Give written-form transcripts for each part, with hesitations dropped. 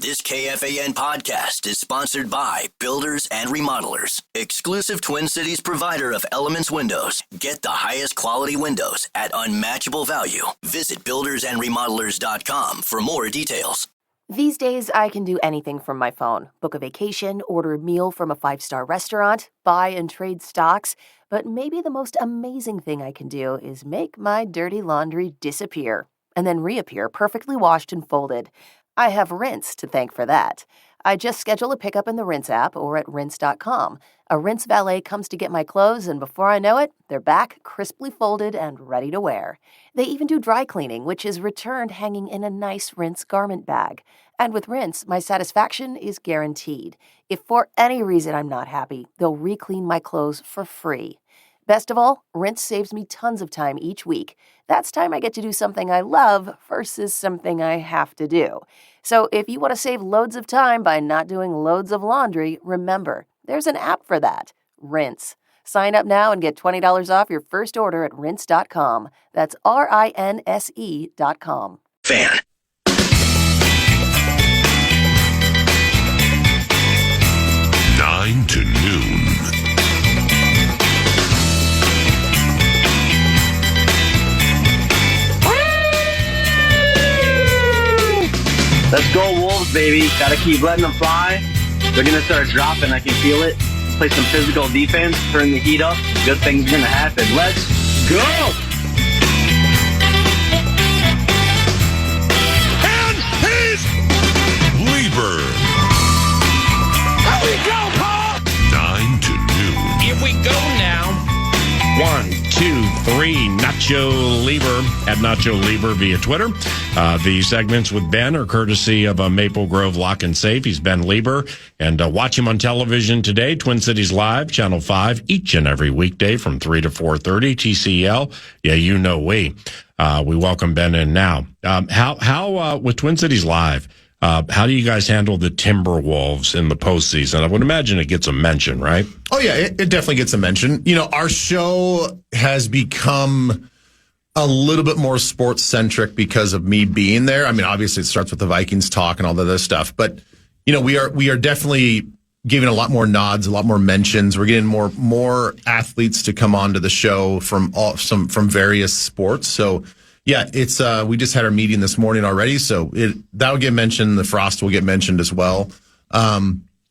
This KFAN podcast is sponsored by Builders and Remodelers, exclusive Twin Cities provider of Elements Windows. Get the highest quality windows at unmatchable value. Visit buildersandremodelers.com for more details. These days, I can do anything from my phone. Book a vacation, order a meal from a 5-star restaurant, buy and trade stocks. But maybe the most amazing thing I can do is make my dirty laundry disappear and then reappear perfectly washed and folded. I have Rinse to thank for that. I just schedule a pickup in the Rinse app or at rinse.com. A Rinse valet comes to get my clothes, and before I know it, they're back, crisply folded and ready to wear. They even do dry cleaning, which is returned hanging in a nice Rinse garment bag. And with Rinse, my satisfaction is guaranteed. If for any reason I'm not happy, they'll re-clean my clothes for free. Best of all, Rinse saves me tons of time each week. That's time I get to do something I love versus something I have to do. So if you want to save loads of time by not doing loads of laundry, remember, there's an app for that, Rinse. Sign up now and get $20 off your first order at rinse.com. That's RINSE.com. Fan. Nine to noon. Let's go Wolves, baby. Gotta keep letting them fly. They're gonna start dropping. I can feel it. Play some physical defense. Turn the heat up. Good things are gonna happen. Let's go! And he's Leber. Here we go, Paul! 9 to noon. Here we go now. 1, 2, 3, Nacho Leber at Nacho Leber via Twitter. The segments with Ben are courtesy of Maple Grove Lock and Safe. He's Ben Leber. And watch him on television today, Twin Cities Live, Channel 5, each and every weekday from 3 to 4:30, TCL. Yeah, you know we welcome Ben in now. How with Twin Cities Live, how do you guys handle the Timberwolves in the postseason? I would imagine it gets a mention, right? Oh, yeah, it definitely gets a mention. You know, our show has become a little bit more sports-centric because of me being there. I mean, obviously, it starts with the Vikings talk and all that other stuff. But, you know, we are definitely giving a lot more nods, a lot more mentions. We're getting more athletes to come onto the show from various sports. So, yeah, it's we just had our meeting this morning already, so that'll get mentioned. The Frost will get mentioned as well.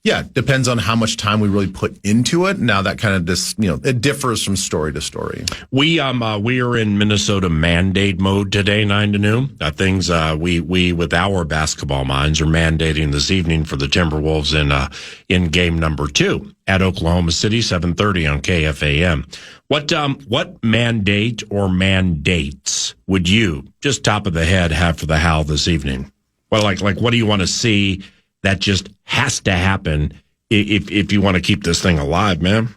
Yeah, depends on how much time we really put into it. Now that kind of just, you know, it differs from story to story. We are in Minnesota mandate mode today, 9 to noon. Things we with our basketball minds are mandating this evening for the Timberwolves in game number 2 at Oklahoma City, 7:30 on KFAN. What mandate or mandates would you, just top of the head, have for the Howl this evening? Well, like what do you want to see that just has to happen if you want to keep this thing alive, man?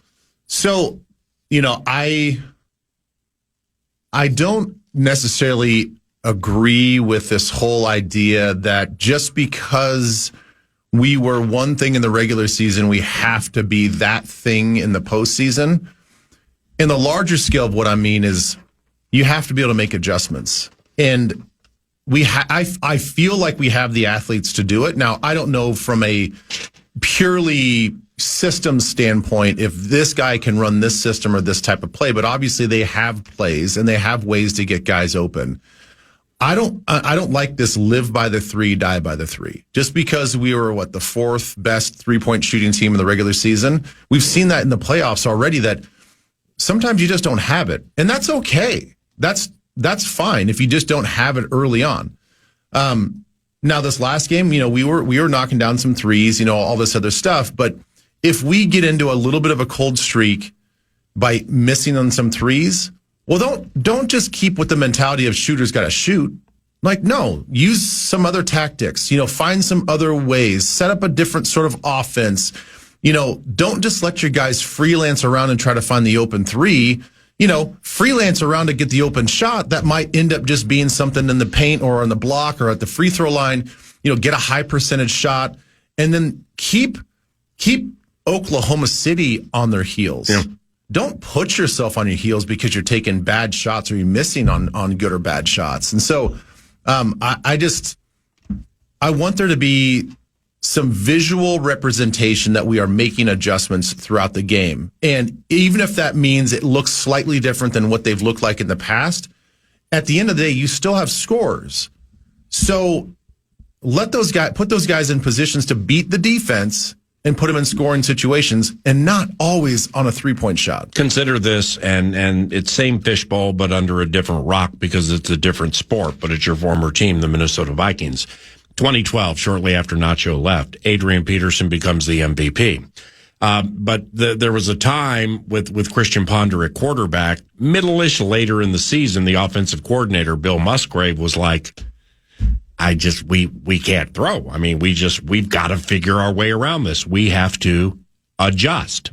So, you know, I don't necessarily agree with this whole idea that just because we were one thing in the regular season, we have to be that thing in the postseason. In the larger scale of what I mean is you have to be able to make adjustments. And I feel like we have the athletes to do it. Now, I don't know from a purely system standpoint if this guy can run this system or this type of play, but obviously they have plays and they have ways to get guys open. I don't like this live by the 3, die by the 3. Just because we were the 4th best 3-point shooting team in the regular season, we've seen that in the playoffs already, that sometimes you just don't have it. And that's okay. That's fine if you just don't have it early on. Now this last game, you know, we were knocking down some threes, you know, all this other stuff. But if we get into a little bit of a cold streak by missing on some threes, well, don't just keep with the mentality of shooters got to shoot. Like, no, use some other tactics, you know, find some other ways, set up a different sort of offense. You know, don't just let your guys freelance around and try to find the open 3. You know, freelance around to get the open shot that might end up just being something in the paint or on the block or at the free throw line. You know, get a high percentage shot and then keep Oklahoma City on their heels. Yeah. Don't put yourself on your heels because you're taking bad shots or you're missing on good or bad shots. And so I want there to be some visual representation that we are making adjustments throughout the game. And even if that means it looks slightly different than what they've looked like in the past, at the end of the day, you still have scores. So put those guys in positions to beat the defense and put them in scoring situations, and not always on a 3-point shot. Consider this, and it's same fishbowl, but under a different rock because it's a different sport, but it's your former team, the Minnesota Vikings. 2012, shortly after Nacho left, Adrian Peterson becomes the MVP. But there was a time with Christian Ponder at quarterback, middle-ish later in the season, the offensive coordinator, Bill Musgrave, was like, we can't throw. I mean, we've got to figure our way around this. We have to adjust.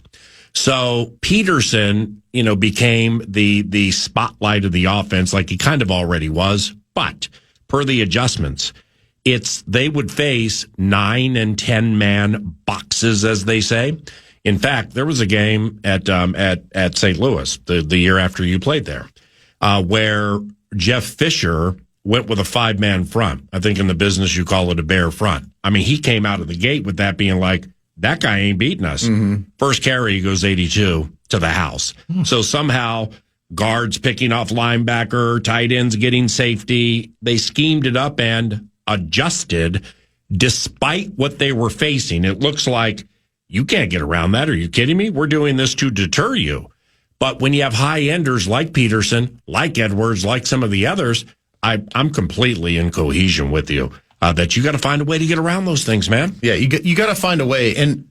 So Peterson, became the spotlight of the offense like he kind of already was. But per the adjustments, they would face 9 and 10 man boxes, as they say. In fact, there was a game at St. Louis the year after you played there, where Jeff Fisher went with a 5-man front. I think in the business you call it a bare front. I mean, he came out of the gate with that being like, that guy ain't beating us. Mm-hmm. First carry, he goes 82 to the house. So somehow guards picking off linebacker, tight ends getting safety. They schemed it up and adjusted despite what they were facing. It looks like you can't get around that. Are you kidding me? We're doing this to deter you. But when you have high enders like Peterson, like Edwards, like some of the others, I'm completely in cohesion with you that you got to find a way to get around those things, man. Yeah, you got to find a way. And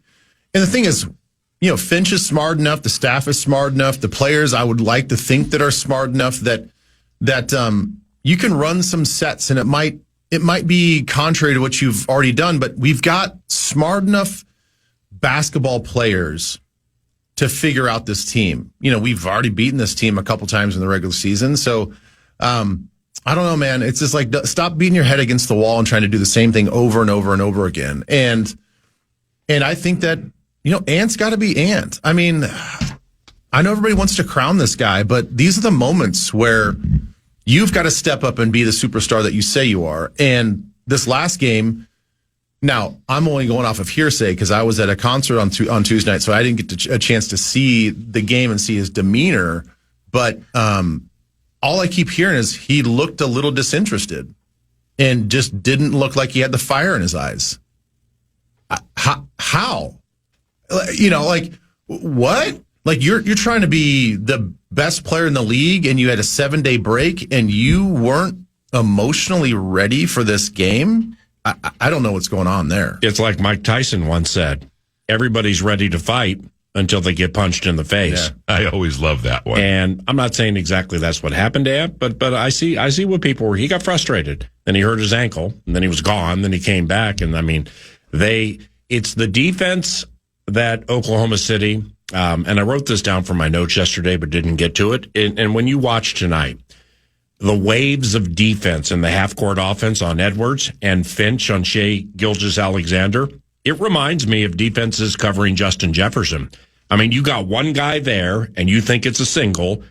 the thing is, Finch is smart enough. The staff is smart enough. The players, I would like to think that are smart enough that you can run some sets, and it might be contrary to what you've already done, but we've got smart enough basketball players to figure out this team. We've already beaten this team a couple times in the regular season, so. I don't know, man. It's just like, stop beating your head against the wall and trying to do the same thing over and over and over again. And I think that, Ant's got to be Ant. I mean, I know everybody wants to crown this guy, but these are the moments where you've got to step up and be the superstar that you say you are. And this last game, now I'm only going off of hearsay because I was at a concert on Tuesday night, so I didn't get a chance to see the game and see his demeanor. But, all I keep hearing is he looked a little disinterested and just didn't look like he had the fire in his eyes. How? Like what? Like you're trying to be the best player in the league and you had a 7-day break and you weren't emotionally ready for this game? I don't know what's going on there. It's like Mike Tyson once said, everybody's ready to fight until they get punched in the face. Yeah, I always love that one. And I'm not saying exactly that's what happened to him, but I see what people were. He got frustrated, then he hurt his ankle, and then he was gone, then he came back, and I mean, it's the defense that Oklahoma City, and I wrote this down from my notes yesterday, but didn't get to it. And when you watch tonight, the waves of defense and the half-court offense on Edwards and Finch on Shai Gilgeous-Alexander, it reminds me of defenses covering Justin Jefferson. I mean, you got one guy there, and you think it's a single,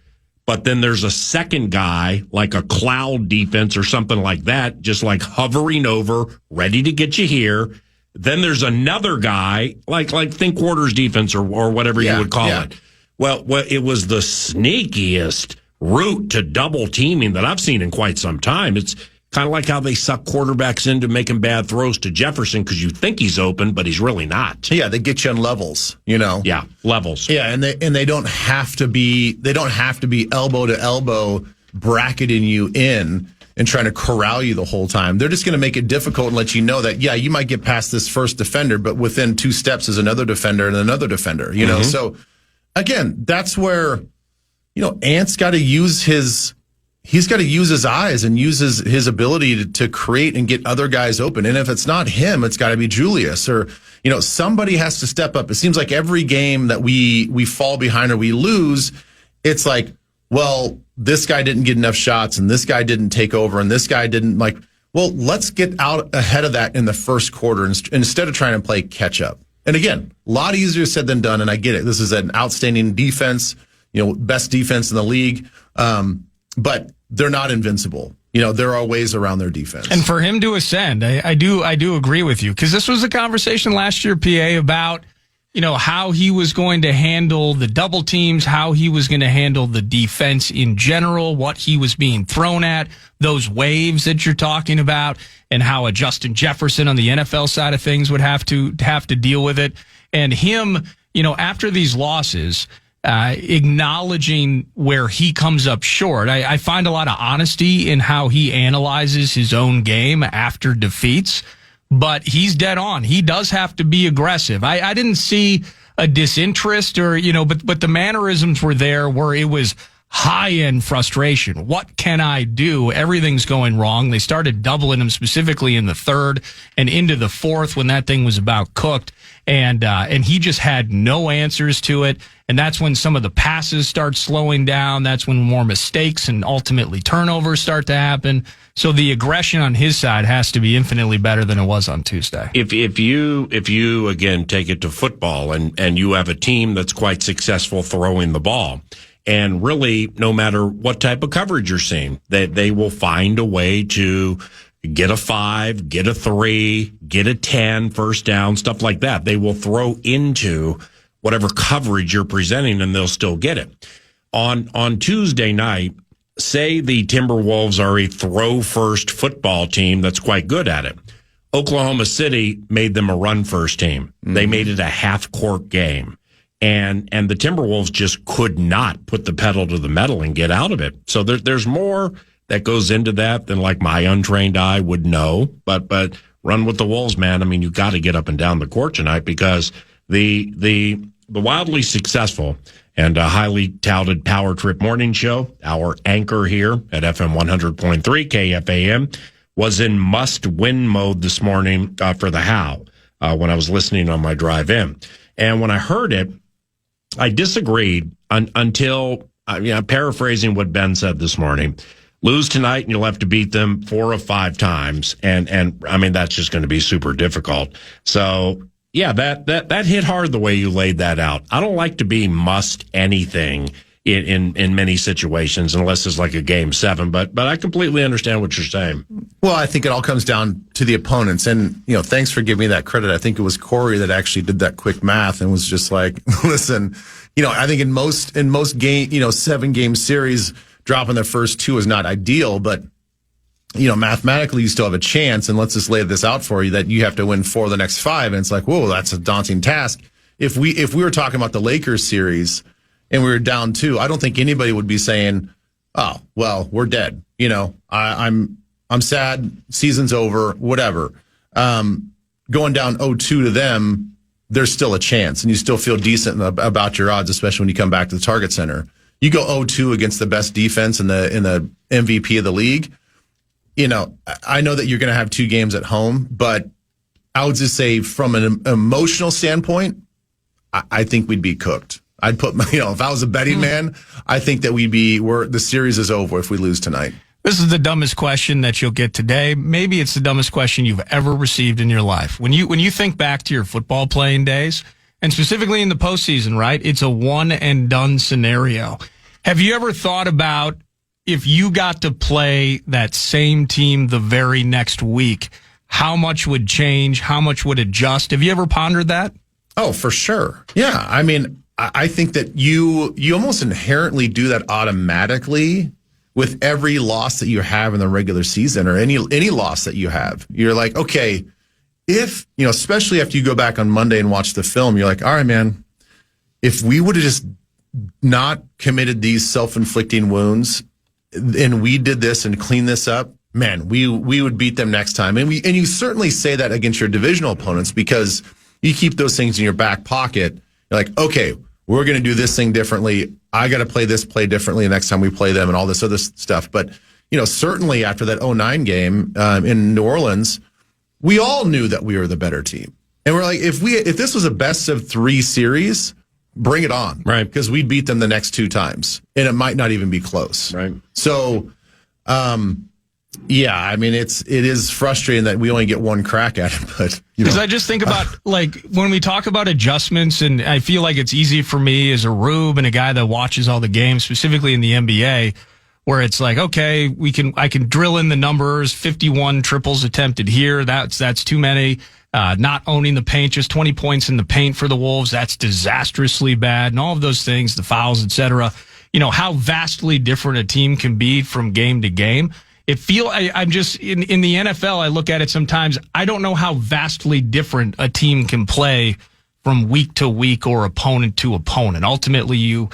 but then there's a second guy, like a cloud defense or something like that, just like hovering over, ready to get you here. Then there's another guy, like think quarters defense or whatever you would call it. Well, it was the sneakiest route to double teaming that I've seen in quite some time. It's kind of like how they suck quarterbacks into making bad throws to Jefferson because you think he's open, but he's really not. Yeah, they get you on levels, Yeah, levels. Yeah, and they don't have to be elbow to elbow bracketing you in and trying to corral you the whole time. They're just going to make it difficult and let you know that you might get past this first defender, but within 2 steps is another defender and another defender. Mm-hmm. So again, that's where Ant's got to use his. He's got to use his eyes and use his ability to create and get other guys open. And if it's not him, it's got to be Julius or, somebody has to step up. It seems like every game that we fall behind or we lose, it's like, well, this guy didn't get enough shots and this guy didn't take over and this guy didn't well, let's get out ahead of that in the first quarter instead of trying to play catch up. And again, a lot easier said than done. And I get it. This is an outstanding defense, best defense in the league. But they're not invincible. there are ways around their defense. And for him to ascend, I do agree with you, because this was a conversation last year, PA, about how he was going to handle the double teams, how he was going to handle the defense in general, what he was being thrown at, those waves that you're talking about, and how a Justin Jefferson on the NFL side of things would have to deal with it. And him, after these losses, acknowledging where he comes up short. I find a lot of honesty in how he analyzes his own game after defeats, but he's dead on. He does have to be aggressive. I didn't see a disinterest but the mannerisms were there where it was high-end frustration. What can I do? Everything's going wrong. They started doubling him specifically in the third and into the fourth when that thing was about cooked. And he just had no answers to it. And that's when some of the passes start slowing down. That's when more mistakes and ultimately turnovers start to happen. So the aggression on his side has to be infinitely better than it was on Tuesday. If you again take it to football and you have a team that's quite successful throwing the ball, and really no matter what type of coverage you're seeing, they will find a way to get a 5, get a 3, get a 10, first down, stuff like that. They will throw into whatever coverage you're presenting, and they'll still get it. On Tuesday night, say the Timberwolves are a throw-first football team that's quite good at it. Oklahoma City made them a run-first team. Mm-hmm. They made it a half-court game. And the Timberwolves just could not put the pedal to the metal and get out of it. So there's more that goes into that than like my untrained eye would know. But run with the Wolves, man. I mean, you got to get up and down the court tonight, because the wildly successful and highly touted Power Trip Morning Show, our anchor here at FM 100.3 KFAN, was in must-win mode this morning for the How when I was listening on my drive in. And when I heard it, I disagreed until, I'm paraphrasing what Ben said this morning. Lose tonight and you'll have to beat them 4 of 5 times. And I mean, that's just going to be super difficult. So yeah, that hit hard the way you laid that out. I don't like to be must anything in many situations unless it's like a game 7, but I completely understand what you're saying. Well, I think it all comes down to the opponents, and thanks for giving me that credit. I think it was Corey that actually did that quick math and was just like, listen, I think in most game 7-game series, dropping the first 2 is not ideal, but mathematically you still have a chance, and let's just lay this out for you that you have to win 4 of the next 5, and it's like, whoa, that's a daunting task. If we were talking about the Lakers series and we were down 2, I don't think anybody would be saying, oh, well, we're dead. I'm sad, season's over, whatever. Going down 0-2 to them, there's still a chance, and you still feel decent about your odds, especially when you come back to the Target Center. You go 0-2 against the best defense in the MVP of the league. I know that you're going to have 2 games at home, but I would just say from an emotional standpoint, I think we'd be cooked. I'd put if I was a betting man, I think that the series is over if we lose tonight. This is the dumbest question that you'll get today. Maybe it's the dumbest question you've ever received in your life. When you think back to your football playing days, and specifically in the postseason, right? It's a one and done scenario. Have you ever thought about if you got to play that same team the very next week, how much would change? How much would adjust? Have you ever pondered that? Oh, for sure. Yeah. I mean, I think that you almost inherently do that automatically with every loss that you have in the regular season, or any loss that you have. You're like, okay, if, especially after you go back on Monday and watch the film, you're like, all right, man, if we would have just not committed these self-inflicting wounds and we did this and cleaned this up, man, we would beat them next time. And you certainly say that against your divisional opponents, because you keep those things in your back pocket. You're like, okay, we're going to do this thing differently. I got to play this play differently next time we play them, and all this other stuff. But, certainly after that 2009 game in New Orleans, we all knew that we were the better team. And we're like, if this was a best of 3 series, bring it on. Right. Because we beat them the next 2 times, and it might not even be close. Right. So, yeah, I mean, it is frustrating that we only get one crack at it, but because I just think about when we talk about adjustments, and I feel like it's easy for me as a Rube and a guy that watches all the games, specifically in the NBA. where it's like, okay, I can drill in the numbers, 51 triples attempted here. That's too many. Not owning the paint, just 20 points in the paint for the Wolves. That's disastrously bad. And all of those things, the fouls, etc. How vastly different a team can be from game to game. I'm just in the NFL, I look at it sometimes. I don't know how vastly different a team can play from week to week or opponent to opponent. Ultimately, you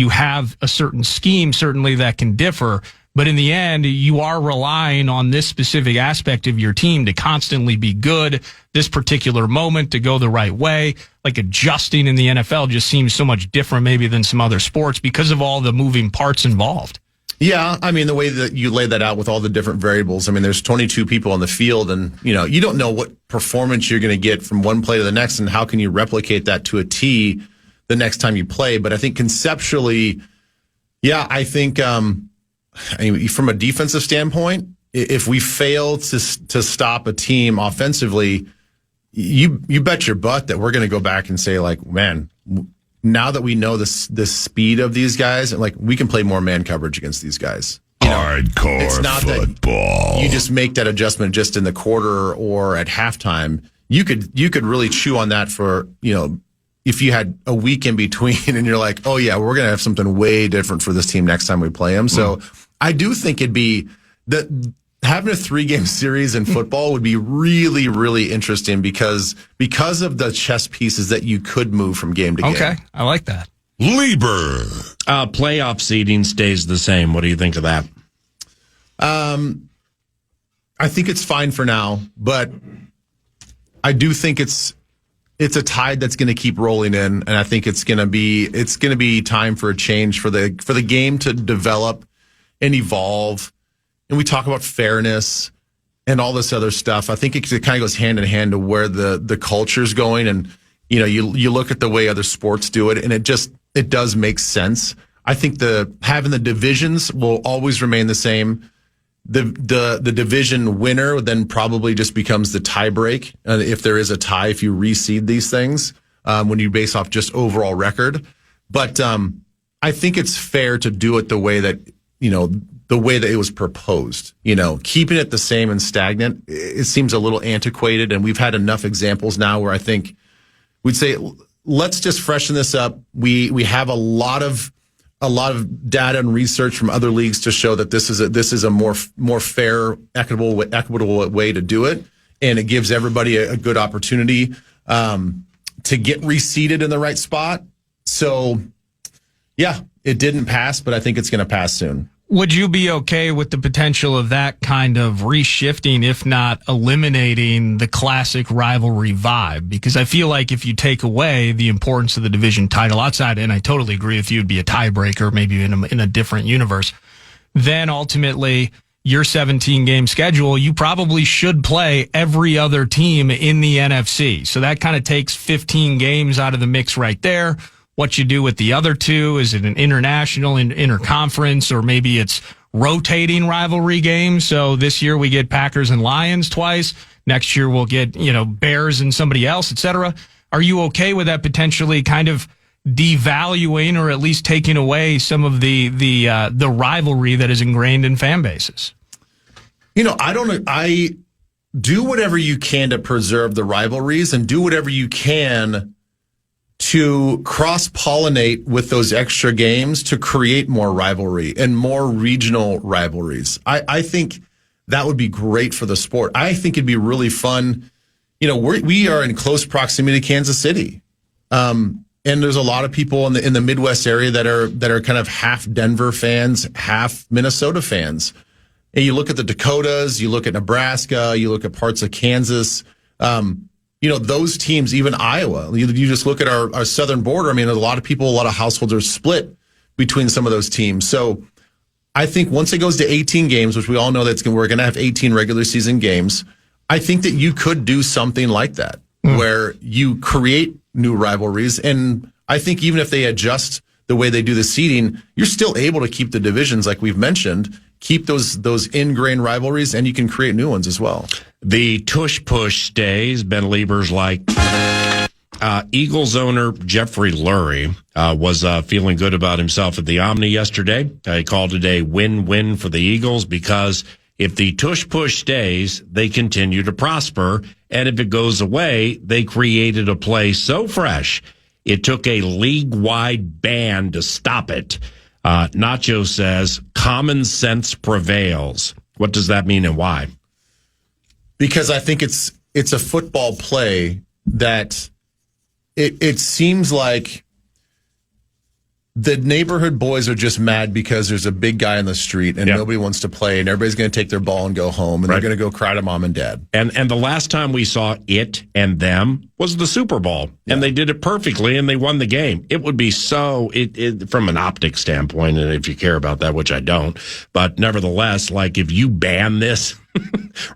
have a certain scheme, certainly, that can differ. But in the end, you are relying on this specific aspect of your team to constantly be good, this particular moment to go the right way. Like adjusting in the NFL just seems so much different maybe than some other sports because of all the moving parts involved. Yeah, I mean, the way that you lay that out with all the different variables, I mean, there's 22 people on the field, and, you don't know what performance you're going to get from one play to the next, and how can you replicate that to a T the next time you play. But I think conceptually, yeah, I think from a defensive standpoint, if we fail to stop a team offensively, you bet your butt that we're going to go back and say, like, man, now that we know the speed of these guys, like, we can play more man coverage against these guys. Hardcore it's not football. That you just make that adjustment just in the quarter or at halftime. You could really chew on that for, if you had a week in between and you're like, oh yeah, we're going to have something way different for this team next time we play them. So I do think it'd be that having a 3-game series in football would be really, really interesting because of the chess pieces that you could move from game to game. Okay, I like that. Leber. Playoff seeding stays the same. What do you think of that? I think it's fine for now, but I do think it's a tide that's going to keep rolling in, and I think it's going to be time for a change for the game to develop and evolve. And we talk about fairness and all this other stuff. I think it kind of goes hand in hand to where the culture's going, and you look at the way other sports do it, and it does make sense. I think having the divisions will always remain the same. The division winner then probably just becomes the tie break. If there is a tie, if you reseed these things, when you base off just overall record. But I think it's fair to do it the way that, the way that it was proposed. Keeping it the same and stagnant, it seems a little antiquated. And we've had enough examples now where I think we'd say, let's just freshen this up. We have a lot of data and research from other leagues to show that this is a more fair, equitable way to do it, and it gives everybody a good opportunity to get reseated in the right spot. So, yeah, it didn't pass, but I think it's going to pass soon. Would you be okay with the potential of that kind of reshifting, if not eliminating the classic rivalry vibe? Because I feel like if you take away the importance of the division title outside, and I totally agree with you, it'd be a tiebreaker, maybe in a different universe, then ultimately your 17-game schedule, you probably should play every other team in the NFC. So that kind of takes 15 games out of the mix right there. What you do with the other two, is it an international, interconference, or maybe it's rotating rivalry games? So this year we get Packers and Lions twice. Next year we'll get, Bears and somebody else, etc. Are you okay with that potentially kind of devaluing or at least taking away some of the rivalry that is ingrained in fan bases? I do whatever you can to preserve the rivalries, and do whatever you can to cross-pollinate with those extra games to create more rivalry and more regional rivalries. I think that would be great for the sport. I think it'd be really fun. We are in close proximity to Kansas City. And there's a lot of people in the Midwest area that are kind of half Denver fans, half Minnesota fans. And you look at the Dakotas, you look at Nebraska, you look at parts of Kansas, those teams, even Iowa, you just look at our southern border. I mean, a lot of households are split between some of those teams. So I think once it goes to 18 games, which we all know we're going to have 18 regular season games, I think that you could do something like that where you create new rivalries. And I think even if they adjust the way they do the seeding, you're still able to keep the divisions like we've mentioned, keep those ingrained rivalries, and you can create new ones as well. The tush push stays. Ben Lieber's like, Eagles owner Jeffrey Lurie was feeling good about himself at the Omni yesterday. He called it a win-win for the Eagles because if the tush-push stays, they continue to prosper. And if it goes away, they created a play so fresh, it took a league-wide ban to stop it. Nacho says common sense prevails. What does that mean and why? Because I think it's a football play that it seems like the neighborhood boys are just mad because there's a big guy in the street and nobody wants to play and everybody's going to take their ball and go home and they're going to go cry to mom and dad. And the last time we saw it and them was the Super Bowl and they did it perfectly and they won the game. It would be so from an optic standpoint, and if you care about that, which I don't, but nevertheless, like if you ban this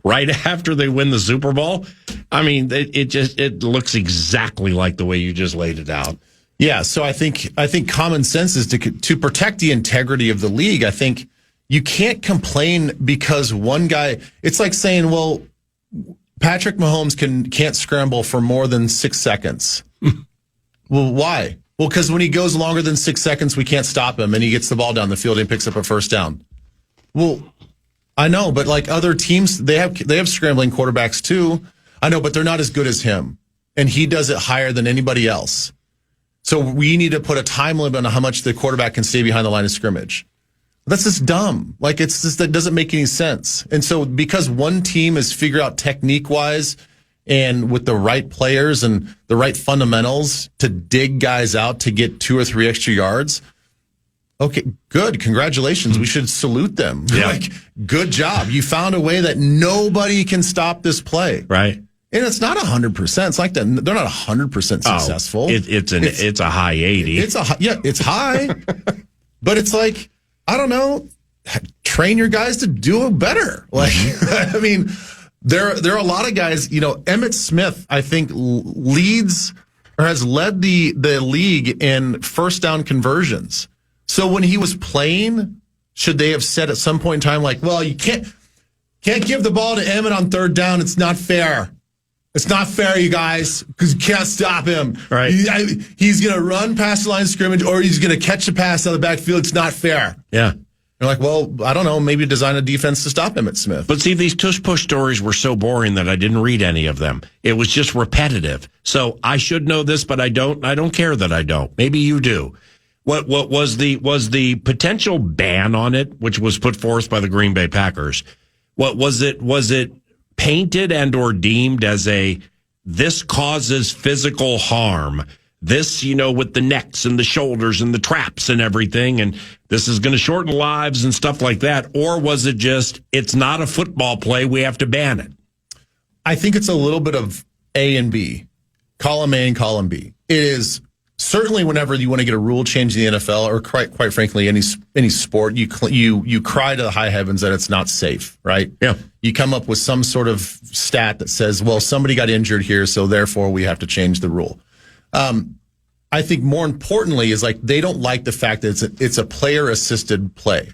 right after they win the Super Bowl, I mean, it looks exactly like the way you just laid it out. Yeah, so I think common sense is to protect the integrity of the league. I think you can't complain because one guy. It's like saying, well, Patrick Mahomes can't scramble for more than 6 seconds. Well, why? Well, because when he goes longer than 6 seconds, we can't stop him, and he gets the ball down the field and picks up a first down. Well, I know, but like other teams, they have scrambling quarterbacks too. I know, but they're not as good as him, and he does it higher than anybody else. So we need to put a time limit on how much the quarterback can stay behind the line of scrimmage. That's just dumb. Like that doesn't make any sense. And so because one team has figured out technique-wise and with the right players and the right fundamentals to dig guys out to get 2 or 3 extra yards, okay, good. Congratulations. We should salute them. Yeah. Like, good job. You found a way that nobody can stop this play. Right. And it's not 100%. It's like that. They're not 100% successful. It's a high 80. It's high, but it's like, I don't know, train your guys to do it better. Like, I mean, there are a lot of guys, Emmitt Smith, I think leads or has led the league in first down conversions. So when he was playing, should they have said at some point in time, like, well, you can't give the ball to Emmitt on third down. It's not fair. It's not fair, you guys, because you can't stop him. Right. He's going to run past the line of scrimmage or he's going to catch a pass out of the backfield. It's not fair. Yeah. You're like, well, I don't know, maybe design a defense to stop Emmitt Smith. But see, these tush-push stories were so boring that I didn't read any of them. It was just repetitive. So I should know this, but I don't care that I don't. Maybe you do. What was the potential ban on it, which was put forth by the Green Bay Packers? What was it? Was it painted and or deemed as this causes physical harm? This, with the necks and the shoulders and the traps and everything, and this is going to shorten lives and stuff like that? Or was it just, it's not a football play, we have to ban it? I think it's a little bit of A and B. Column A and column B. It is certainly whenever you want to get a rule change in the NFL, or quite frankly, any sport, you cry to the high heavens that it's not safe, right? Yeah. You come up with some sort of stat that says, well, somebody got injured here, so therefore we have to change the rule. I think more importantly is like they don't like the fact that it's a player assisted play.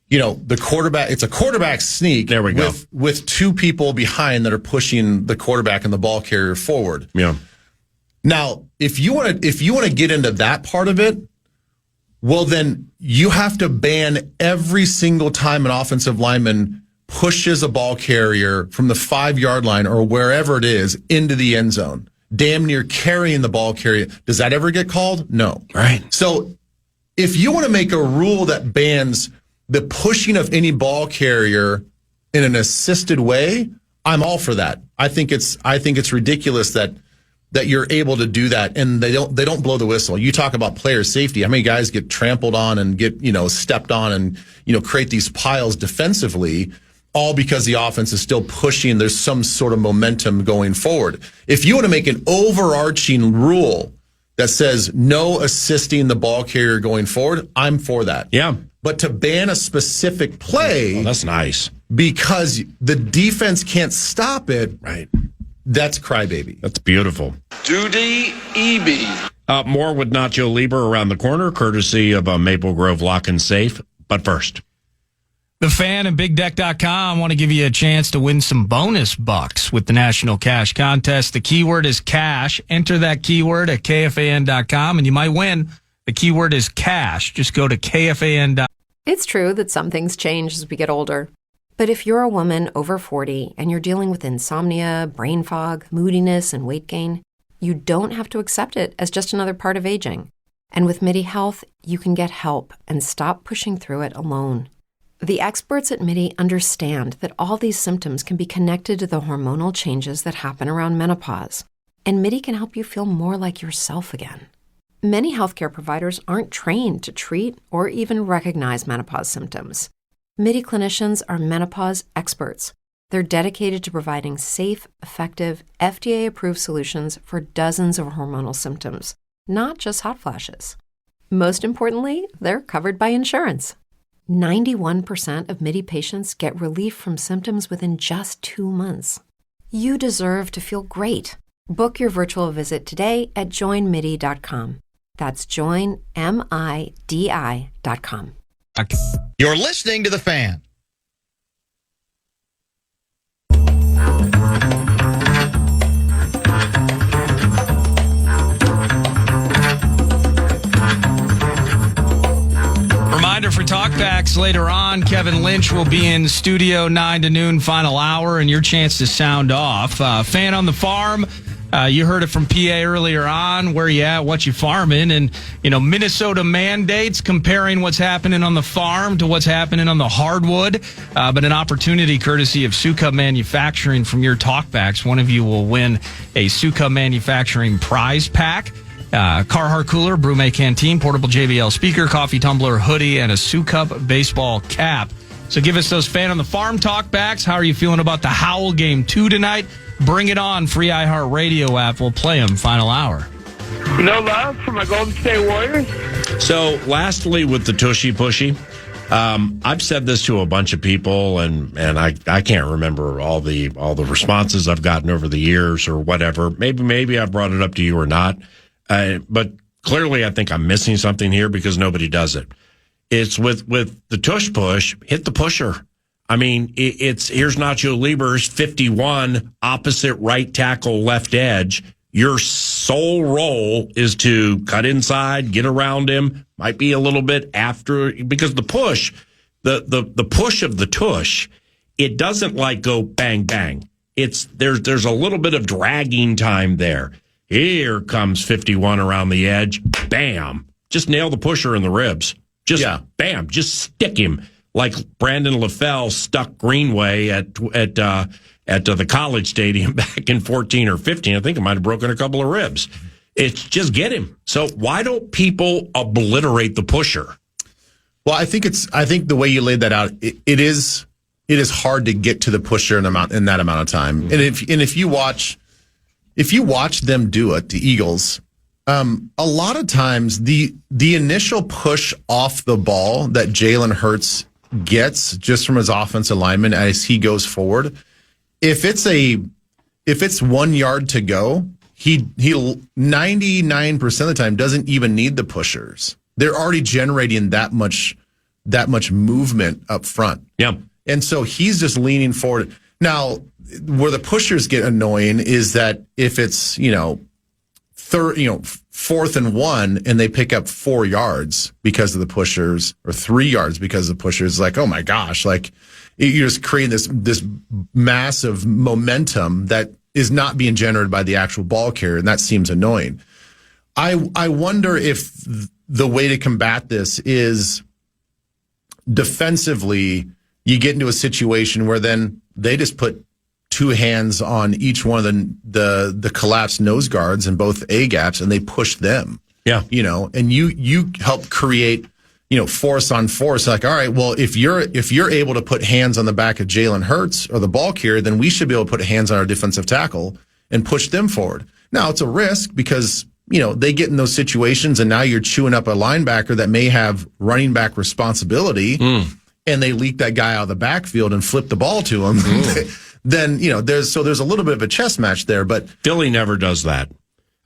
The quarterback, it's a quarterback sneak. There we go. With 2 people behind that are pushing the quarterback and the ball carrier forward. Yeah. Now, if you want to get into that part of it, well, then you have to ban every single time an offensive lineman pushes a ball carrier from the 5-yard line or wherever it is into the end zone, damn near carrying the ball carrier. Does that ever get called? No. Right. So if you want to make a rule that bans the pushing of any ball carrier in an assisted way, I'm all for that. I think it's ridiculous that you're able to do that and they don't blow the whistle. You talk about player safety. How many guys get trampled on and get, stepped on and, create these piles defensively, all because the offense is still pushing. There's some sort of momentum going forward. If you want to make an overarching rule that says no assisting the ball carrier going forward, I'm for that. Yeah. But to ban a specific play. Oh, that's nice. Because the defense can't stop it. Right. That's crybaby. That's beautiful. Duty EB. More with Nacho Leber around the corner, courtesy of Maple Grove Lock and Safe. But first, The Fan and BigDeck.com want to give you a chance to win some bonus bucks with the National Cash Contest. The keyword is cash. Enter that keyword at KFAN.com and you might win. The keyword is cash. Just go to KFAN.com. It's true that some things change as we get older. But if you're a woman over 40 and you're dealing with insomnia, brain fog, moodiness, and weight gain, you don't have to accept it as just another part of aging. And with MIDI Health, you can get help and stop pushing through it alone. The experts at MIDI understand that all these symptoms can be connected to the hormonal changes that happen around menopause, and MIDI can help you feel more like yourself again. Many healthcare providers aren't trained to treat or even recognize menopause symptoms. MIDI clinicians are menopause experts. They're dedicated to providing safe, effective, FDA-approved solutions for dozens of hormonal symptoms, not just hot flashes. Most importantly, they're covered by insurance. 91% of MIDI patients get relief from symptoms within just 2 months. You deserve to feel great. Book your virtual visit today at joinmidi.com. That's joinmidi.com. You're listening to The Fan. Reminder for talkbacks later on, Kevin Lynch will be in studio 9 to noon, final hour, and your chance to sound off. Fan on the farm. You heard it from PA earlier on. Where you at? What you farming? And, Minnesota mandates, comparing what's happening on the farm to what's happening on the hardwood. But an opportunity courtesy of Suka Manufacturing from your talkbacks. One of you will win a Suka Manufacturing prize pack. Carhartt cooler, Brumé canteen, portable JBL speaker, coffee tumbler, hoodie, and a Sioux Cup baseball cap. So give us those Fan on the Farm talkbacks. How are you feeling about the Howl Game 2 tonight? Bring it on. Free iHeartRadio app. We'll play them final hour. No love for my Golden State Warriors. So, lastly, with the Tushy Pushy, I've said this to a bunch of people, and I can't remember all the responses I've gotten over the years or whatever. Maybe I brought it up to you or not. But clearly, I think I'm missing something here because nobody does it. It's with the tush push, hit the pusher. I mean, here's Nacho Leber's 51 opposite right tackle left edge. Your sole role is to cut inside, get around him. Might be a little bit after, because the push, the push of the tush, it doesn't like go bang bang. There's a little bit of dragging time there. Here comes 51 around the edge. Bam. Just nail the pusher in the ribs. Bam. Just stick him like Brandon LaFell stuck Greenway at the College Stadium back in 14 or 15. I think it might have broken a couple of ribs. It's just get him. So why don't people obliterate the pusher? Well, I think the way you laid that out, it is hard to get to the pusher in that amount of time. Mm-hmm. And if you watch them do it, the Eagles, a lot of times the initial push off the ball that Jalen Hurts gets just from his offensive lineman as he goes forward, if it's 1 yard to go, he 99% of the time doesn't even need the pushers. They're already generating that much movement up front. Yeah. And so he's just leaning forward. Now, where the pushers get annoying is that if it's, 4th and 1 and they pick up 4 yards because of the pushers or 3 yards because of the pushers, like, oh my gosh, like you're just creating this massive momentum that is not being generated by the actual ball carrier, and that seems annoying. I wonder if the way to combat this is defensively, you get into a situation where then they just put 2 hands on each one of the collapsed nose guards and both A gaps, and they push them. Yeah, and you help create force on force. Like, all right, well, if you're able to put hands on the back of Jalen Hurts or the ball carrier, then we should be able to put hands on our defensive tackle and push them forward. Now it's a risk because they get in those situations, and now you're chewing up a linebacker that may have running back responsibility, and they leak that guy out of the backfield and flip the ball to him. Then, there's a little bit of a chess match there, but Philly never does that.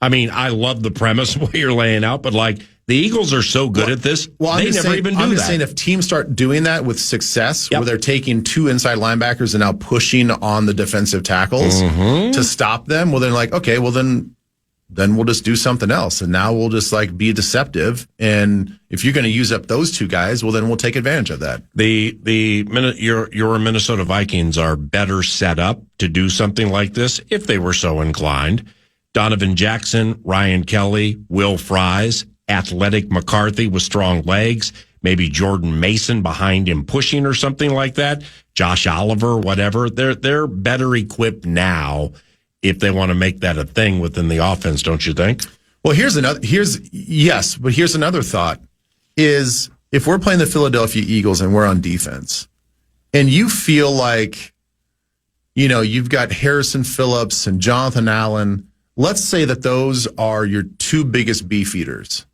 I mean, I love the premise of what you're laying out, but like The Eagles are so good at this, they never even do that. I'm just saying if teams start doing that with success, where they're taking 2 inside linebackers and now pushing on the defensive tackles to stop them, well, then like, okay, well, then we'll just do something else. And now we'll just like be deceptive. And if you're going to use up those 2 guys, well, then we'll take advantage of that. Your Minnesota Vikings are better set up to do something like this if they were so inclined. Donovan Jackson, Ryan Kelly, Will Fries, athletic McCarthy with strong legs, maybe Jordan Mason behind him pushing or something like that. Josh Oliver, whatever. They're better equipped now if they want to make that a thing within the offense, don't you think? Well, here's another thought is if we're playing the Philadelphia Eagles and we're on defense and you feel like, you've got Harrison Phillips and Jonathan Allen, let's say that those are your 2 biggest beef eaters.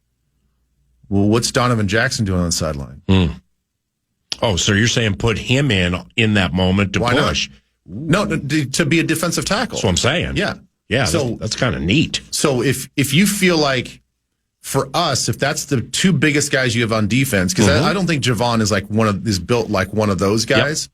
Well, what's Donovan Jackson doing on the sideline? Oh, so you're saying put him in that moment to push? No, to be a defensive tackle. That's what I'm saying. Yeah. So that's kind of neat. So if you feel like, for us, if that's the 2 biggest guys you have on defense, because I don't think Javon is built like one of those guys.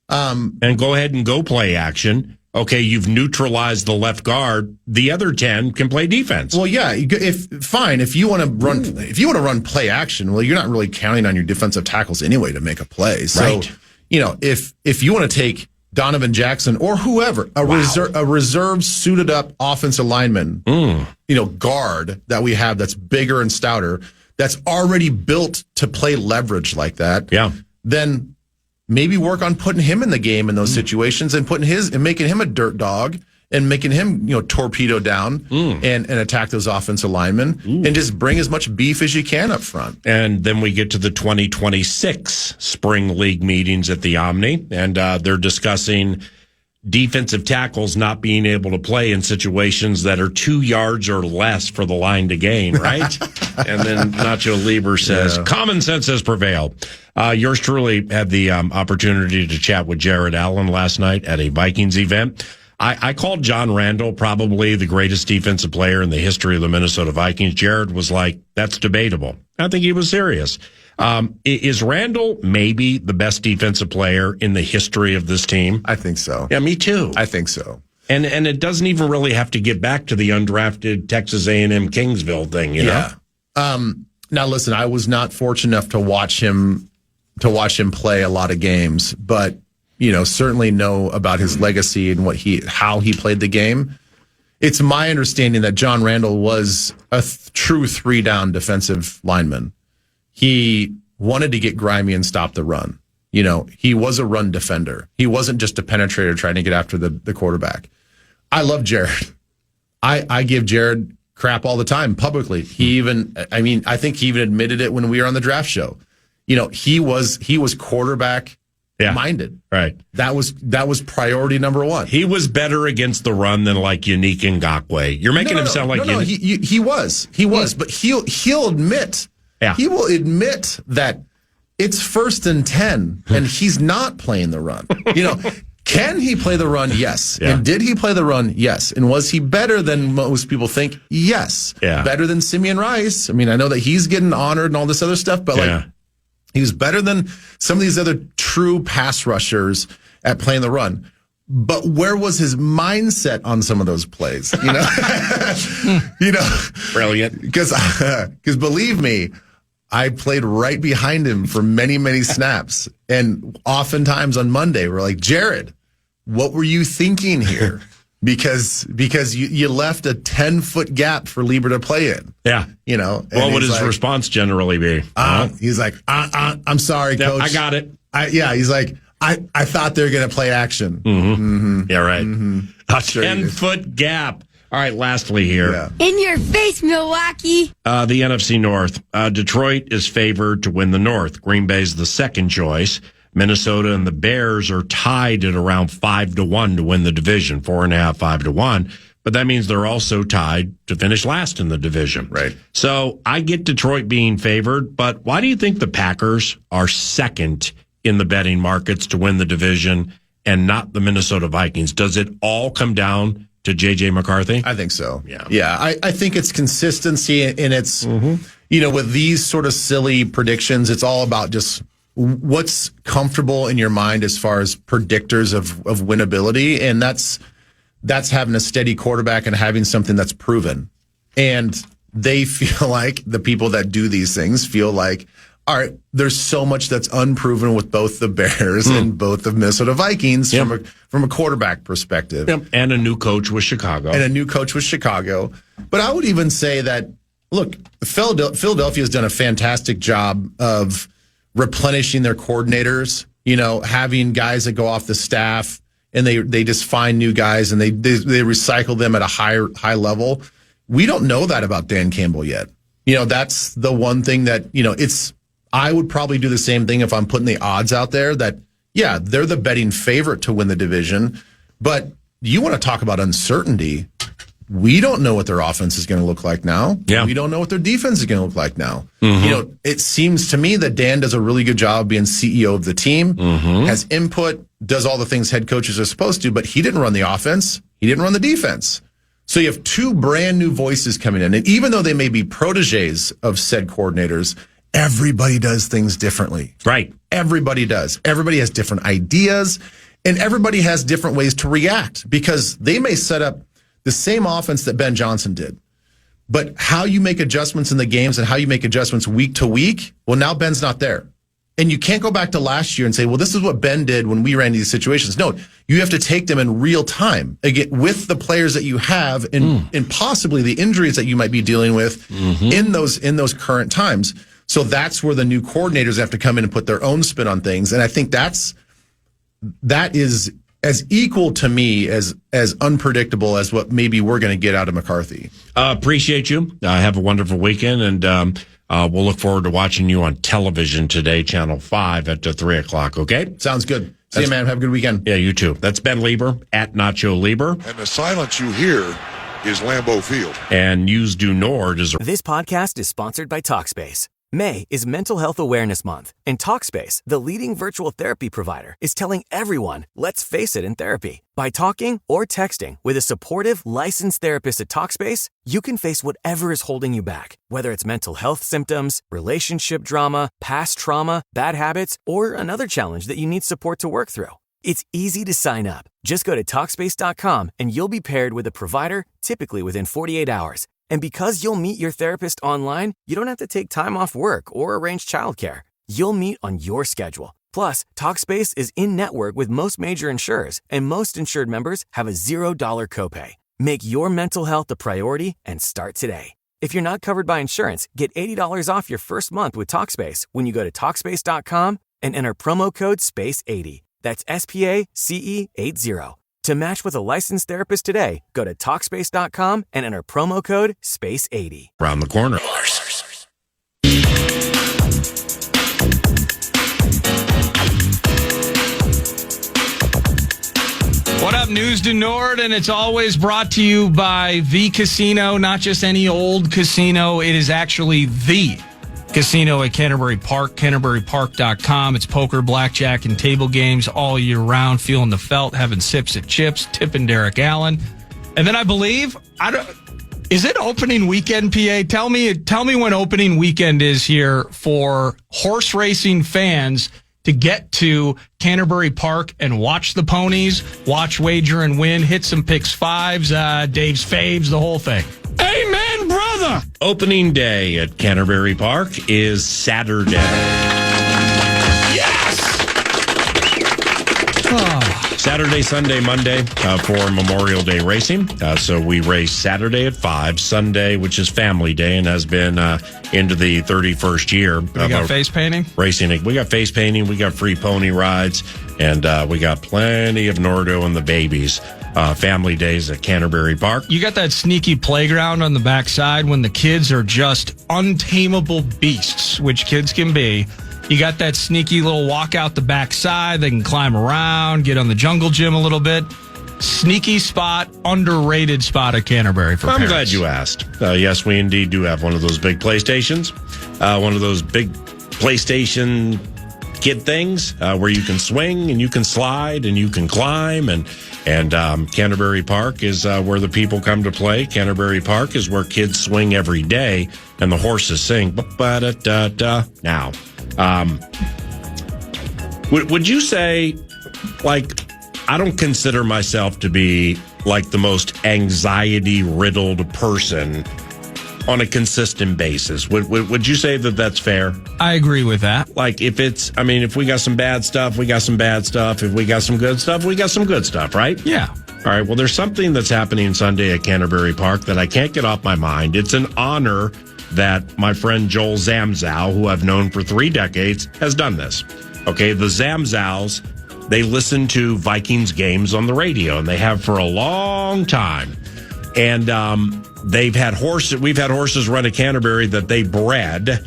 Yep. And go ahead and go play action. Okay, you've neutralized the left guard. The other 10 can play defense. Well, yeah. If you want to run play action, well, you're not really counting on your defensive tackles anyway to make a play. So, right. If you want to take Donovan Jackson or whoever, a reserve suited up offensive lineman, guard that we have that's bigger and stouter, that's already built to play leverage like that. Yeah. Then maybe work on putting him in the game in those situations and making him a dirt dog and making him, torpedo down and attack those offensive linemen and just bring as much beef as you can up front. And then we get to the 2026 spring league meetings at the Omni, and they're discussing defensive tackles not being able to play in situations that are 2 yards or less for the line to gain, right? And then Nacho Leber says, common sense has prevailed. Yours truly had the opportunity to chat with Jared Allen last night at a Vikings event. I called John Randall probably the greatest defensive player in the history of the Minnesota Vikings. Jared was like, that's debatable. I think he was serious. Is Randall maybe the best defensive player in the history of this team? I think so. Yeah, me too. I think so. And it doesn't even really have to get back to the undrafted Texas A&M Kingsville thing, you know? Now, listen, I was not fortunate enough to watch him play a lot of games, but certainly know about his legacy and how he played the game. It's my understanding that John Randall was a true 3-down defensive lineman. He wanted to get grimy and stop the run. He was a run defender. He wasn't just a penetrator trying to get after the quarterback. I love Jared. I give Jared crap all the time publicly. I think he even admitted it when we were on the draft show. He was quarterback minded. Right. That was priority number 1. He was better against the run than like Yannick Ngakoue. You're making him sound like he was, but he'll admit. Yeah. He will admit that it's 1st and 10 and he's not playing the run. Can he play the run? Yes. Yeah. And did he play the run? Yes. And was he better than most people think? Yes. Yeah. Better than Simeon Rice. I mean, I know that he's getting honored and all this other stuff, but he was better than some of these other true pass rushers at playing the run. But where was his mindset on some of those plays? Brilliant. Because believe me, I played right behind him for many, many snaps. And oftentimes on Monday, we're like, Jared, what were you thinking here? Because you left a 10-foot gap for Leber to play in. Yeah. What would his response generally be? He's like, I'm sorry, Coach. I got it. He's like, I thought they were going to play action. Yeah, right. A 10-foot gap. All right, lastly here. Yeah. In your face, Milwaukee. The NFC North. Detroit is favored to win the North. Green Bay's the second choice. Minnesota and the Bears are tied at around 5-1 to win the division, 4.5, 5-1. But that means they're also tied to finish last in the division. Right. So I get Detroit being favored, but why do you think the Packers are second in the betting markets to win the division and not the Minnesota Vikings? Does it all come down to J.J. McCarthy? I think so. Yeah. Yeah. I think it's consistency and it's, with these sort of silly predictions, it's all about just what's comfortable in your mind as far as predictors of winnability. And that's having a steady quarterback and having something that's proven. And they feel like, the people that do these things feel like, all right, there's so much that's unproven with both the Bears and both the Minnesota Vikings from a quarterback perspective. Yep. And a new coach with Chicago. But I would even say that, look, Philadelphia has done a fantastic job of replenishing their coordinators, having guys that go off the staff, and they just find new guys and they recycle them at a high level. We don't know that about Dan Campbell yet. That's the one thing that, I would probably do the same thing if I'm putting the odds out there that, yeah, they're the betting favorite to win the division. But you want to talk about uncertainty. We don't know what their offense is going to look like now. Yeah. We don't know what their defense is going to look like now. Mm-hmm. It seems to me that Dan does a really good job of being CEO of the team, has input, does all the things head coaches are supposed to, but he didn't run the offense. He didn't run the defense. So you have two brand new voices coming in. And even though they may be proteges of said coordinators, everybody does things differently. Right. Everybody does. Everybody has different ideas, and everybody has different ways to react because they may set up the same offense that Ben Johnson did. But how you make adjustments in the games and how you make adjustments week to week, well, now Ben's not there. And you can't go back to last year and say, well, this is what Ben did when we ran these situations. No, you have to take them in real time, again, with the players that you have and possibly the injuries that you might be dealing with in those current times. So that's where the new coordinators have to come in and put their own spin on things. And I think that is as equal to me as unpredictable as what maybe we're going to get out of McCarthy. Appreciate you. Have a wonderful weekend, and we'll look forward to watching you on television today, Channel 5 at 3 o'clock, okay? Sounds good. See you, man. Have a good weekend. Yeah, you too. That's Ben Leber, at Nacho Leber. And the silence you hear is Lambeau Field. And News du Nord is... This podcast is sponsored by Talkspace. May is Mental Health Awareness Month, and Talkspace, the leading virtual therapy provider, is telling everyone, let's face it in therapy. By talking or texting with a supportive, licensed therapist at Talkspace, you can face whatever is holding you back, whether it's mental health symptoms, relationship drama, past trauma, bad habits, or another challenge that you need support to work through. It's easy to sign up. Just go to Talkspace.com and you'll be paired with a provider, typically within 48 hours. And because you'll meet your therapist online, you don't have to take time off work or arrange childcare. You'll meet on your schedule. Plus, Talkspace is in-network with most major insurers, and most insured members have a $0 copay. Make your mental health a priority and start today. If you're not covered by insurance, get $80 off your first month with Talkspace when you go to Talkspace.com and enter promo code SPACE80. That's SPACE80. To match with a licensed therapist today, go to Talkspace.com and enter promo code SPACE80. Around the corner. What up, News du Nord? And it's always brought to you by the casino, not just any old casino. It is actually the casino at Canterbury Park, CanterburyPark.com. It's poker, blackjack, and table games all year round. Feeling the felt, having sips at chips, tipping Derek Allen. And then I believe, is it opening weekend, PA? Tell me when opening weekend is here for horse racing fans to get to Canterbury Park and watch the ponies, watch, wager, and win, hit some picks fives, Dave's faves, the whole thing. Amen, brother! Opening day at Canterbury Park is Saturday. Yes! Saturday, Sunday, Monday for Memorial Day racing. So we race Saturday at 5, Sunday, which is Family Day and has been into the 31st year. We got face painting? Racing. We got face painting. We got free pony rides. And we got plenty of Nordo and the babies. Family days at Canterbury Park. You got that sneaky playground on the backside when the kids are just untamable beasts, which kids can be. You got that sneaky little walk out the backside. They can climb around, get on the jungle gym a little bit. Sneaky spot, underrated spot at Canterbury for parents. I'm glad you asked. Yes, we indeed do have one of those big PlayStations. One of those big PlayStation kid things where you can swing and you can slide and you can climb and And Canterbury Park is where the people come to play. Canterbury Park is where kids swing every day, and the horses sing. Ba-da-da-da. Now, would you say, like, I don't consider myself to be like the most anxiety-riddled person on a consistent basis. Would you say that that's fair? I agree with that. Like, if we got some bad stuff, we got some bad stuff. If we got some good stuff, we got some good stuff, right? Yeah. All right, well, there's something that's happening Sunday at Canterbury Park that I can't get off my mind. It's an honor that my friend Joel Zamzow, who I've known for 3 decades, has done this. Okay, the Zamzows, they listen to Vikings games on the radio, and they have for a long time. And we've had horses run at Canterbury that they bred,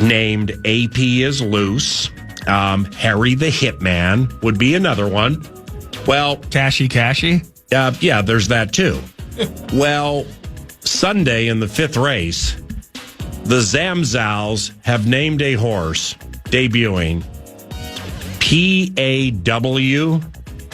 named AP is Loose. Harry the Hitman would be another one. Well, Cashy. Yeah, there's that too. Well, Sunday in the 5th race, the Zamzows have named a horse debuting P.A.W.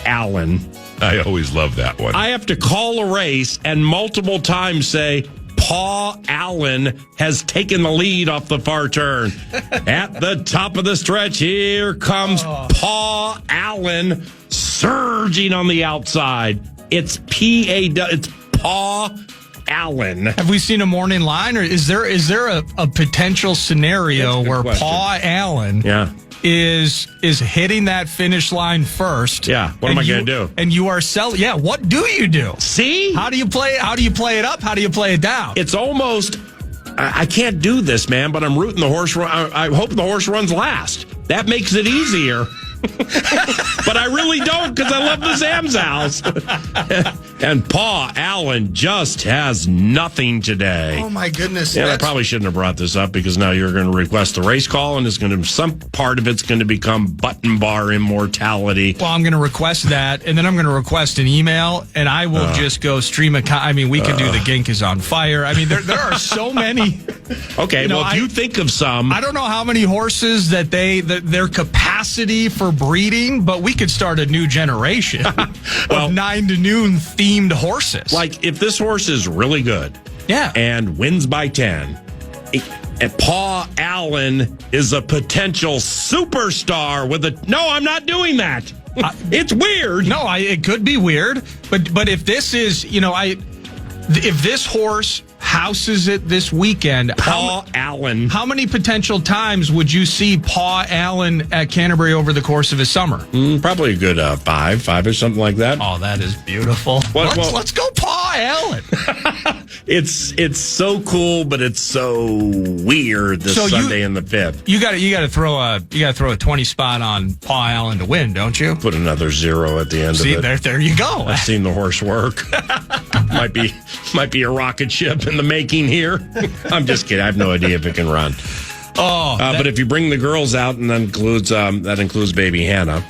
Allen. I always love that one. I have to call a race and multiple times say, Paw Allen has taken the lead off the far turn. At the top of the stretch, here comes Paw Allen surging on the outside. It's Paw Allen. Have we seen a morning line, or is there a potential scenario where question. Paw Allen is hitting that finish line first? Yeah. What am I going to do? And you are selling. Yeah. What do you do? See? How do you play it up? How do you play it down? It's almost, I can't do this, man, but I'm rooting the horse. I hope the horse runs last. That makes it easier. But I really don't, because I love the Zamzows. And Paw Allen just has nothing today. Oh my goodness! Yeah, I probably shouldn't have brought this up, because now you're going to request the race call, and some part of it's going to become button bar immortality. Well, I'm going to request that, and then I'm going to request an email, and I will just go stream a. We can do the Gink is on fire. I mean, there are so many. Okay, if you think of some, I don't know how many horses that their capacity for breeding, but we could start a new generation of 9 to noon themed horses. Like, if this horse is really good, yeah, and wins by 10, and Paw Allen is a potential superstar with a. No, I'm not doing that. It's weird. No, it could be weird, but if this is, if this horse houses it this weekend, Paw Allen. How many potential times would you see Paw Allen at Canterbury over the course of his summer? Probably a good 5 or something like that. Oh, that is beautiful. Let's go Paw Allen. It's so cool, but it's so weird this Sunday in the 5th. You got to throw a 20 spot on Paw Allen to win, don't you? Put another 0 at the end of it. There you go. I've seen the horse work. might be a rocket ship in the making here. I'm just kidding. I have no idea if it can run. But if you bring the girls out, and that includes baby Hannah,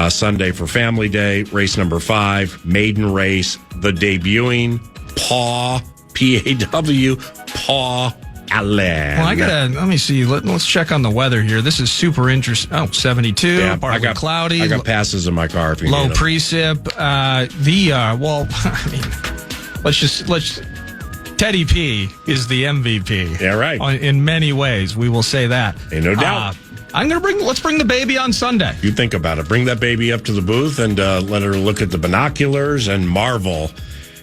Sunday for Family Day, race number 5, maiden race, the debuting Paw P-A-W Paw Allen. Well, let me see. Let's check on the weather here. This is super interesting. Oh, 72. Yeah, partly cloudy. I got passes in my car. If you low need them. precip. Let's Teddy P is the MVP. Yeah, right. In many ways, we will say that. Ain't no doubt. Let's bring the baby on Sunday. You think about it. Bring that baby up to the booth and let her look at the binoculars and marvel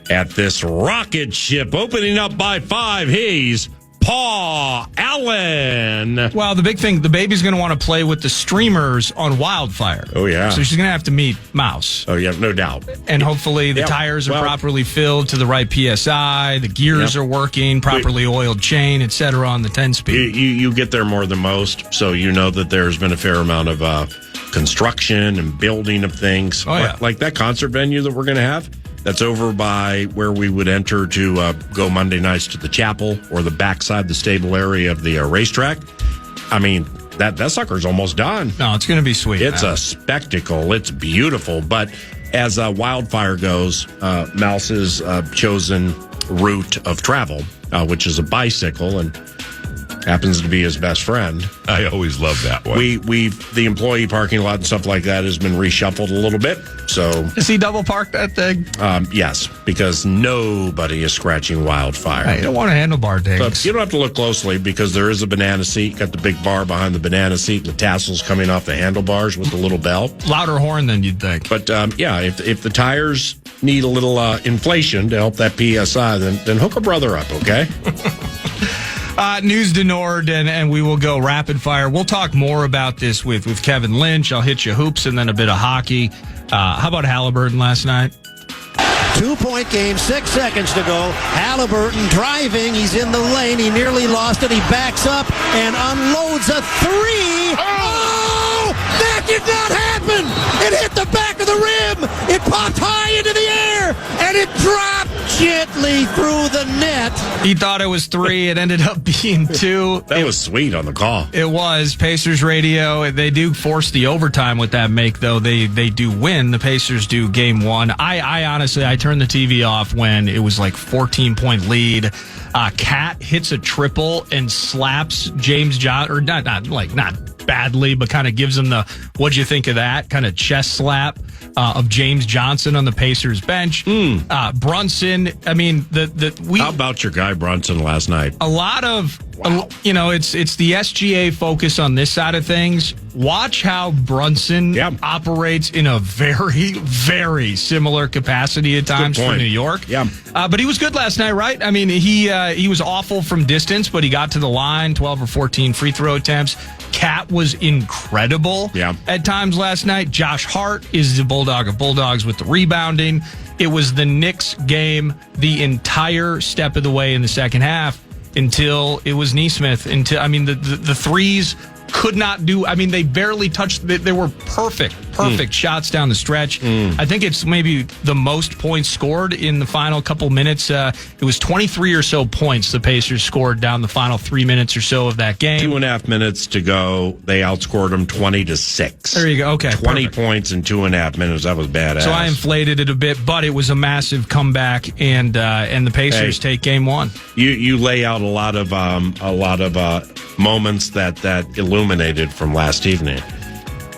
at this rocket ship opening up by 5. He's Paw Allen. Well, the big thing, the baby's going to want to play with the streamers on Wildfire. Oh, yeah. So she's going to have to meet Mouse. Oh, yeah, no doubt. And hopefully the tires are properly filled to the right PSI, the gears are working, properly oiled chain, etc. on the 10-speed. You get there more than most, so you know that there's been a fair amount of construction and building of things. Oh, yeah. Like that concert venue that we're going to have. That's over by where we would enter to go Monday nights to the chapel or the backside, the stable area of the racetrack. I mean, that sucker's almost done. No, it's going to be sweet. It's a spectacle. It's beautiful. But as Wildfire goes, Mouse's chosen route of travel, which is a bicycle, and happens to be his best friend. I always love that one. The employee parking lot and stuff like that has been reshuffled a little bit. So Does he double park that thing? Yes, because nobody is scratching Wildfire. You don't want to handlebar But things. you don't have to look closely because there is a banana seat. Got the big bar behind the banana seat, the tassels coming off the handlebars with the little bell. Louder horn than you'd think. But if the tires need a little inflation to help that PSI, then hook a brother up, okay? News to Nord, and we will go rapid fire. We'll talk more about this with Kevin Lynch. I'll hit you hoops and then a bit of hockey. How about Halliburton last night? 2-point game, 6 seconds to go. Halliburton driving. He's in the lane. He nearly lost it. He backs up and unloads a three. Oh! That did not happen! It hit the back of the rim. It popped high into the air, and it dropped gently through the net. He thought it was 3. It ended up being 2. That was sweet on the call. It was. Pacers radio. They do force the overtime with that make, though. They do win. The Pacers do game 1. I honestly, I turned the TV off when it was like 14-point lead. Cat hits a triple and slaps James Johnson, or not badly, but kind of gives him the, what'd you think of that? Kind of chest slap of James Johnson on the Pacers bench. Brunson, I mean, how about your guy Brunson last night? A lot of, it's the SGA focus on this side of things. Watch how Brunson operates in a very, very similar capacity at times for New York. Yeah. But he was good last night, right? I mean, he was awful from distance, but he got to the line, 12 or 14 free throw attempts. Cat was incredible at times last night. Josh Hart is the bulldog of bulldogs with the rebounding. It was the Knicks game the entire step of the way in the second half until it was Nesmith. The threes could not do. I mean, they barely touched. They were perfect shots down the stretch. I think it's maybe the most points scored in the final couple minutes. It was 23 or so points the Pacers scored down the final 3 minutes or so of that game. 2.5 minutes to go. They outscored them 20-6. There you go. Okay, 20 points in 2.5 minutes. That was badass. So I inflated it a bit, but it was a massive comeback, and the Pacers take game 1. You lay out a lot of moments that illuminated from last evening.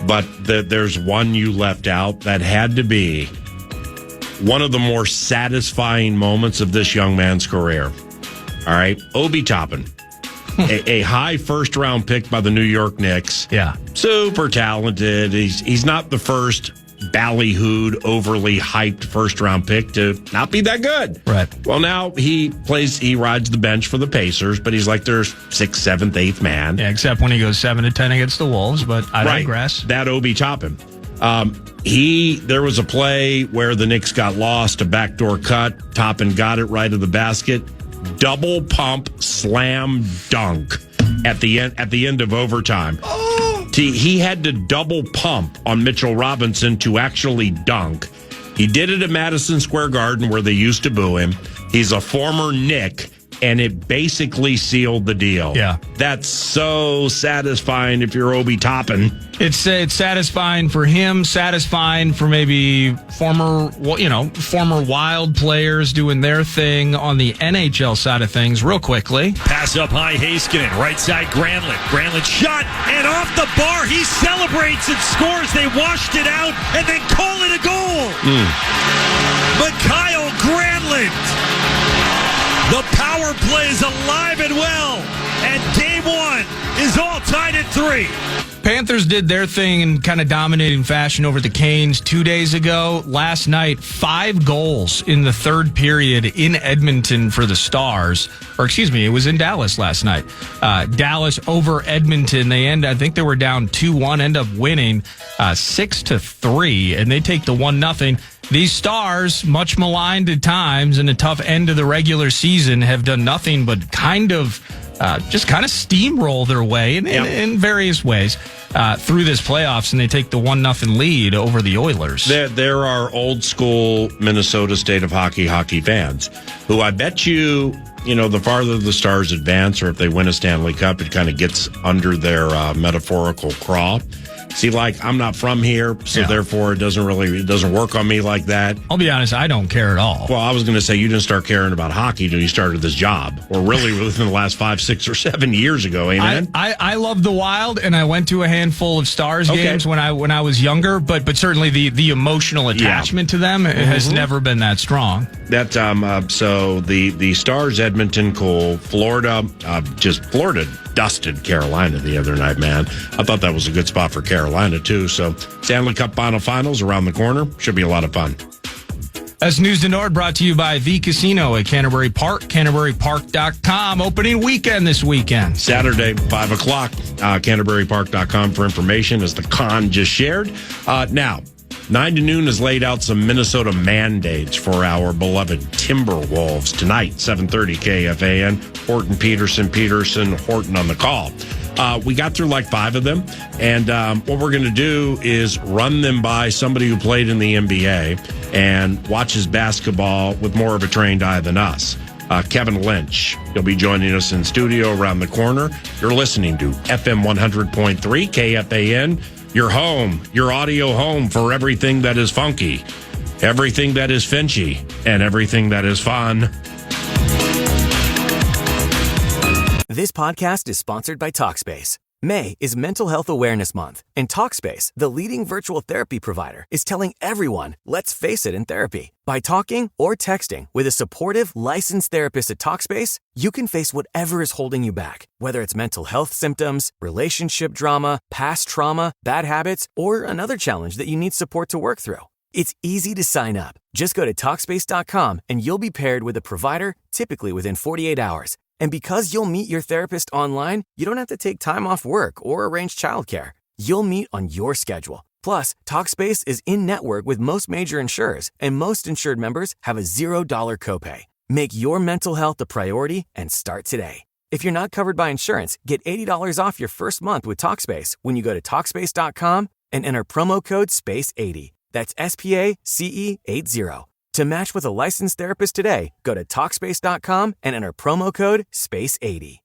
But there's one you left out that had to be one of the more satisfying moments of this young man's career. All right, Obi Toppin, a high first-round pick by the New York Knicks. Yeah, super talented. He's not the first ballyhooed, overly hyped first-round pick to not be that good. Right. Well, now he rides the bench for the Pacers, but he's like their 6th, 7th, 8th man. Yeah, except when he goes 7-10 against the Wolves, but I digress. That Obi Toppin. There was a play where the Knicks got lost, a backdoor cut. Toppin got it right of the basket. Double pump, slam, dunk at the end of overtime. He had to double pump on Mitchell Robinson to actually dunk. He did it at Madison Square Garden where they used to boo him. He's a former Knick, and it basically sealed the deal. Yeah. That's so satisfying if you're Obi Toppin. It's satisfying for him, satisfying for maybe former Wild players doing their thing on the NHL side of things. Real quickly. Pass up high, Heiskanen. Right side, Granlund. Granlund shot, and off the bar. He celebrates and scores. They washed it out and then call it a goal. Mikhail Granlund. The power play is alive and well, and game 1 is all tied at 3. Panthers did their thing in kind of dominating fashion over the Canes 2 days ago. Last night, 5 goals in the third period in Edmonton for the Stars. Or excuse me, it was in Dallas last night. Dallas over Edmonton. I think they were down 2-1, end up winning 6-3, and they take the 1-0. These Stars, much maligned at times in a tough end of the regular season, have done nothing but just steamroll their way in various ways through this playoffs, and they take the 1-0 lead over the Oilers. There are old school Minnesota State of hockey fans who I bet you, the farther the Stars advance or if they win a Stanley Cup, it kind of gets under their metaphorical craw. See, like, I'm not from here, so therefore it doesn't work on me like that. I'll be honest, I don't care at all. Well, I was going to say you didn't start caring about hockey until you started this job, or really within the last 5, 6, or 7 years ago, amen? I love the Wild, and I went to a handful of Stars games when I was younger, but certainly the emotional attachment to them has never been that strong. That so the Stars, Edmonton, cool. Florida dusted Carolina the other night, man. I thought that was a good spot for Carolina too. So Stanley Cup finals around the corner. Should be a lot of fun. That's News to Nord, brought to you by The Casino at Canterbury Park, CanterburyPark.com. Opening weekend this weekend. Saturday, 5 o'clock, CanterburyPark.com for information, as the con just shared. Now, 9 to noon has laid out some Minnesota mandates for our beloved Timberwolves tonight, 7:30 KFAN. Horton, Peterson, Horton on the call. We got through like 5 of them, and what we're going to do is run them by somebody who played in the NBA and watches basketball with more of a trained eye than us. Kevin Lynch. He'll be joining us in studio around the corner. You're listening to FM 100.3 KFAN. Your home, your audio home for everything that is funky, everything that is Finchy, and everything that is fun. This podcast is sponsored by Talkspace. May is Mental Health Awareness Month, and Talkspace, the leading virtual therapy provider, is telling everyone, let's face it in therapy. By talking or texting with a supportive, licensed therapist at Talkspace, you can face whatever is holding you back, whether it's mental health symptoms, relationship drama, past trauma, bad habits, or another challenge that you need support to work through. It's easy to sign up. Just go to Talkspace.com and you'll be paired with a provider, typically within 48 hours. And because you'll meet your therapist online, you don't have to take time off work or arrange childcare. You'll meet on your schedule. Plus, Talkspace is in-network with most major insurers, and most insured members have a $0 copay. Make your mental health a priority and start today. If you're not covered by insurance, get $80 off your first month with Talkspace when you go to Talkspace.com and enter promo code SPACE80. That's SPACE80. To match with a licensed therapist today, go to Talkspace.com and enter promo code SPACE80.